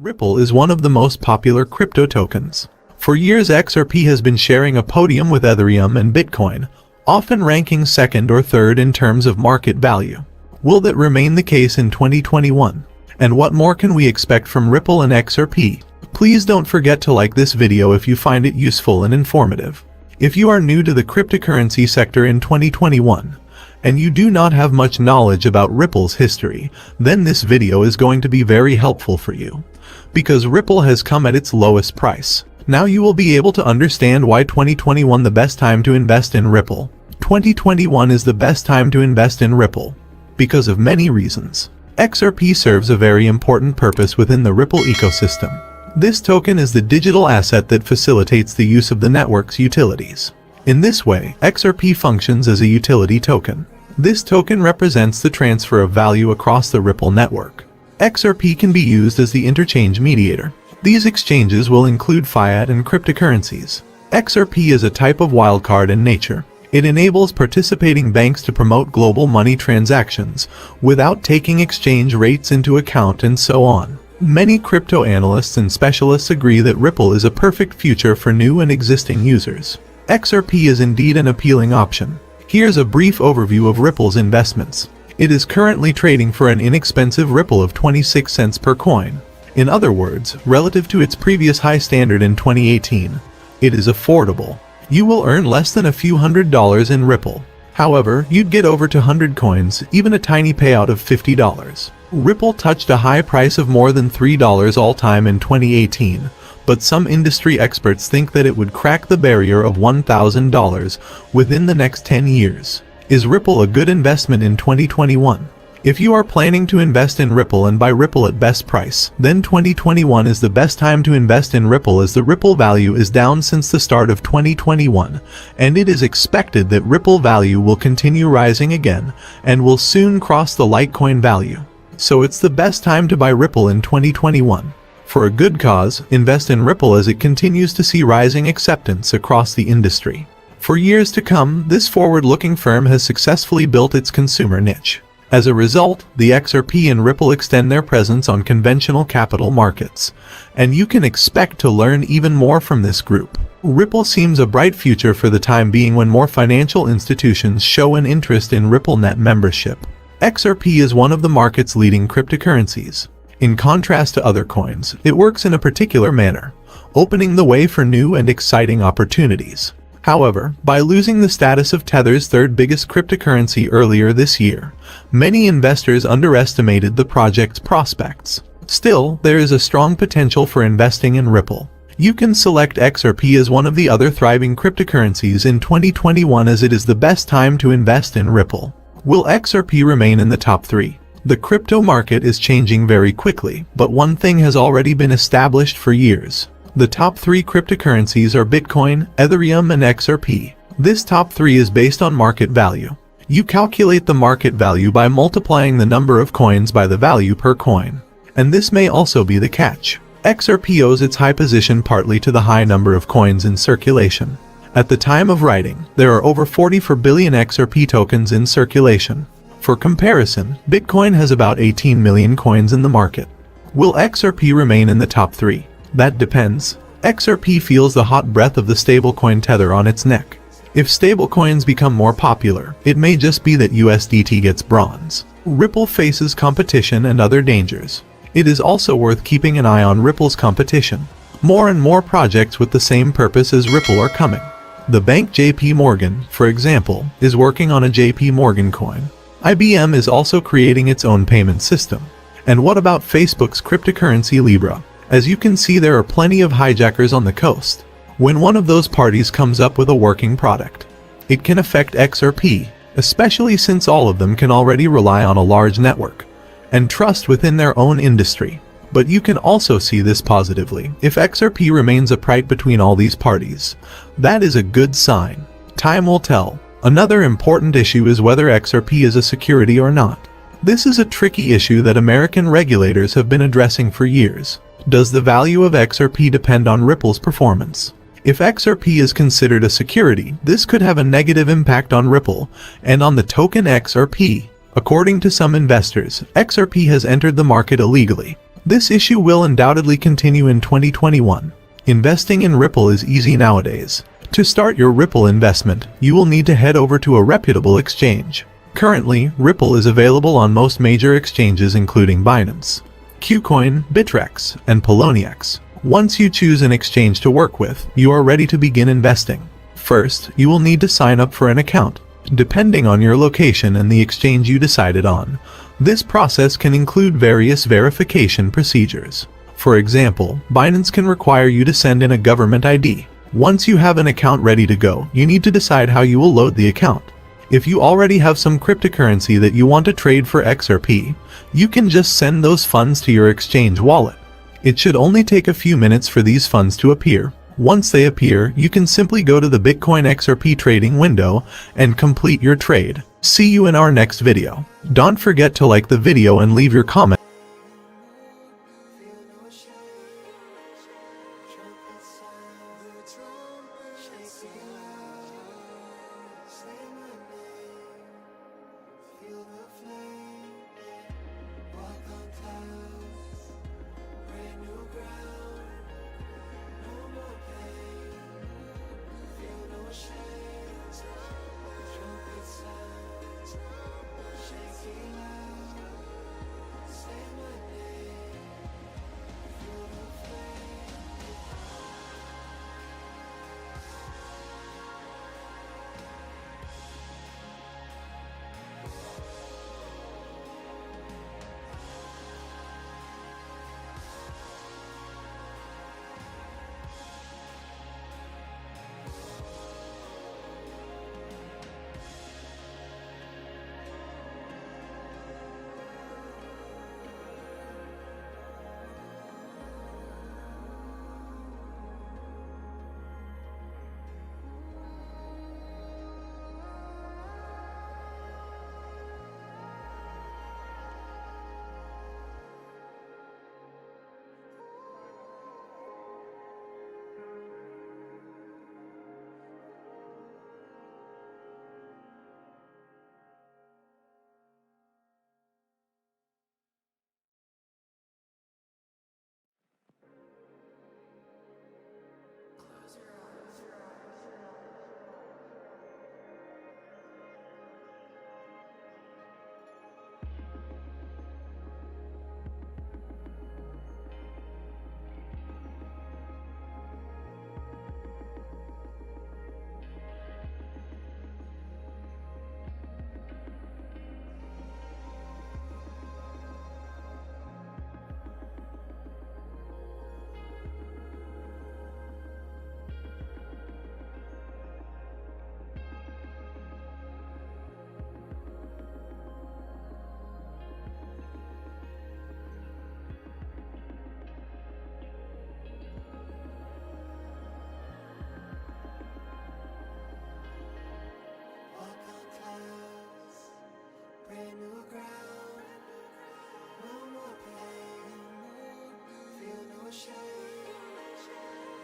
Ripple is one of the most popular crypto tokens. For years, XRP has been sharing a podium with Ethereum and Bitcoin, often ranking second or third in terms of market value. Will that remain the case in 2021? And what more can we expect from Ripple and XRP? Please don't forget to like this video if you find it useful and informative. If you are new to the cryptocurrency sector in 2021, and you do not have much knowledge about Ripple's history, then this video is going to be very helpful for you. Because Ripple has come at its lowest price. Now you will be able to understand why 2021 the best time to invest in Ripple. 2021 is the best time to invest in Ripple. Because of many reasons. XRP serves a very important purpose within the Ripple ecosystem. This token is the digital asset that facilitates the use of the network's utilities. In this way, XRP functions as a utility token. This token represents the transfer of value across the Ripple network. XRP can be used as the interchange mediator. These exchanges will include fiat and cryptocurrencies. XRP is a type of wildcard in nature. It enables participating banks to promote global money transactions without taking exchange rates into account and so on. Many crypto analysts and specialists agree that Ripple is a perfect future for new and existing users. XRP is indeed an appealing option. Here's a brief overview of Ripple's investments. It is currently trading for an inexpensive Ripple of 26 cents per coin. In other words, relative to its previous high standard in 2018, it is affordable. You will earn less than a few $100s in Ripple. However, you'd get over 200 coins, even a tiny payout of $50. Ripple touched a high price of more than $3 all time in 2018, but some industry experts think that it would crack the barrier of $1,000 within the next 10 years. Is Ripple a good investment in 2021? If you are planning to invest in Ripple and buy Ripple at best price, then 2021 is the best time to invest in Ripple, as the Ripple value is down since the start of 2021, and it is expected that Ripple value will continue rising again and will soon cross the Litecoin value. So it's the best time to buy Ripple in 2021. For a good cause, invest in Ripple as it continues to see rising acceptance across the industry. For years to come, this forward-looking firm has successfully built its consumer niche. As a result, the XRP and Ripple extend their presence on conventional capital markets, and you can expect to learn even more from this group. Ripple seems a bright future for the time being when more financial institutions show an interest in RippleNet membership. XRP is one of the market's leading cryptocurrencies. In contrast to other coins, it works in a particular manner, opening the way for new and exciting opportunities. However, by losing the status of Tether's third biggest cryptocurrency earlier this year, many investors underestimated the project's prospects. Still, there is a strong potential for investing in Ripple. You can select XRP as one of the other thriving cryptocurrencies in 2021, as it is the best time to invest in Ripple. Will XRP remain in the top 3? The crypto market is changing very quickly, but one thing has already been established for years. The top 3 cryptocurrencies are Bitcoin, Ethereum, and XRP. This top 3 is based on market value. You calculate the market value by multiplying the number of coins by the value per coin. And this may also be the catch. XRP owes its high position partly to the high number of coins in circulation. At the time of writing, there are over 44 billion XRP tokens in circulation. For comparison, Bitcoin has about 18 million coins in the market. Will XRP remain in the top 3? That depends. XRP feels the hot breath of the stablecoin Tether on its neck. If stablecoins become more popular, it may just be that USDT gets bronze. Ripple faces competition and other dangers. It is also worth keeping an eye on Ripple's competition. More and more projects with the same purpose as Ripple are coming. The bank JP Morgan, for example, is working on a JP Morgan coin. IBM is also creating its own payment system. And what about Facebook's cryptocurrency Libra? As you can see, there are plenty of hijackers on the coast. When one of those parties comes up with a working product, it can affect XRP, especially since all of them can already rely on a large network and trust within their own industry. But you can also see this positively. If XRP remains upright between all these parties, that is a good sign. Time will tell. Another important issue is whether XRP is a security or not. This is a tricky issue that American regulators have been addressing for years. Does the value of XRP depend on Ripple's performance? If XRP is considered a security, this could have a negative impact on Ripple and on the token XRP. According to some investors, XRP has entered the market illegally. This issue will undoubtedly continue in 2021. Investing in Ripple is easy nowadays. To start your Ripple investment, you will need to head over to a reputable exchange. Currently, Ripple is available on most major exchanges including Binance, KuCoin, Bittrex, and Poloniex. Once you choose an exchange to work with, you are ready to begin investing. First, you will need to sign up for an account. Depending on your location and the exchange you decided on, this process can include various verification procedures. For example, Binance can require you to send in a government ID. Once you have an account ready to go, you need to decide how you will load the account. If you already have some cryptocurrency that you want to trade for XRP, you can just send those funds to your exchange wallet. It should only take a few minutes for these funds to appear. Once they appear, you can simply go to the Bitcoin XRP trading window and complete your trade. See you in our next video. Don't forget to like the video and leave your comment.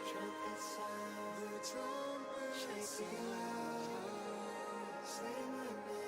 Trumpet sound, the trumpet, shake it loud, say my name.